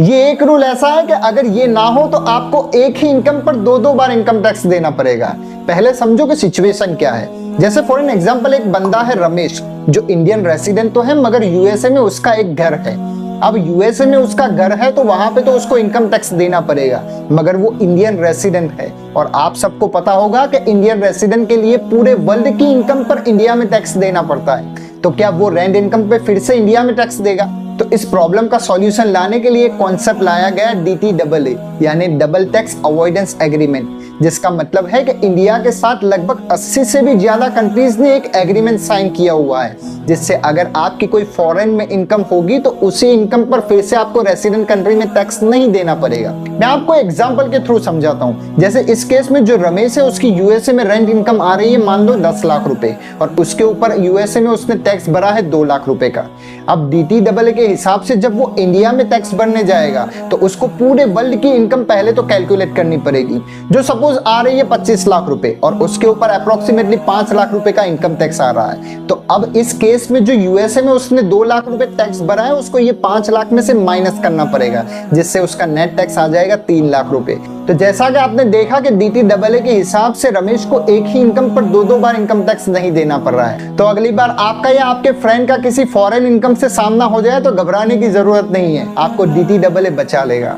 ये एक रूल ऐसा है कि अगर ये ना हो तो आपको एक ही इनकम पर दो दो बार इनकम टैक्स देना पड़ेगा। पहले समझो कि सिचुएशन क्या है। जैसे फॉर एन एग्जांपल एक बंदा है रमेश, जो इंडियन रेसिडेंट तो है मगर यूएसए में उसका एक घर है। अब यूएसए में उसका घर है तो वहां पे तो उसको इनकम टैक्स देना पड़ेगा, मगर वो इंडियन रेसिडेंट है और आप सबको पता होगा कि इंडियन रेसिडेंट के लिए पूरे वर्ल्ड की इनकम पर इंडिया में टैक्स देना पड़ता है। तो क्या वो रेंट इनकम पे फिर से इंडिया में टैक्स देगा? तो इस प्रॉब्लम का सॉल्यूशन लाने के लिए कॉन्सेप्ट लाया गया DTAA यानी डबल टैक्स अवॉइडेंस एग्रीमेंट, जिसका मतलब है कि इंडिया के साथ लगभग 80 से भी ज्यादा कंट्रीज ने एक एग्रीमेंट साइन किया हुआ है, जिससे अगर आपकी कोई फॉरेन में इनकम होगी तो उसी इनकम पर फिर से आपको रेसिडेंट कंट्री में टैक्स नहीं देना पड़ेगा। मैं आपको एग्जांपल के थ्रू समझाता हूँ। जैसे इस केस में जो रमेश है उसकी यूएसए में रेंट इनकम आ रही है मान लो 10 लाख रुपए और उसके ऊपर यूएसए में उसने टैक्स भरा है 2 लाख रुपए का। अब DTAA के हिसाब से जब वो इंडिया में टैक्स भरने जाएगा तो उसको पूरे वर्ल्ड की इनकम पहले तो कैलकुलेट करनी पड़ेगी, जो सपोज आ रही है 25 लाख रुपए और उसके ऊपर अप्रोक्सीमेटली 5 लाख रुपए का इनकम टैक्स आ रहा है। तो अब इस केस में जो यूएसए में उसने 2 लाख रुपए टैक्स भरा है उसको ये 5 लाख में से माइनस करना पड़ेगा, जिससे उसका नेट टैक्स आ जाएगा 3 लाख रुपए। तो जैसा कि आपने देखा कि DTAA के हिसाब से रमेश को एक ही इनकम पर दो बार इनकम टैक्स नहीं देना पड़ रहा है। तो अगली बार आपका या आपके फ्रेंड का किसी फॉरेन इनकम से सामना हो जाए तो घबराने की जरूरत नहीं है, आपको DTAA बचा लेगा।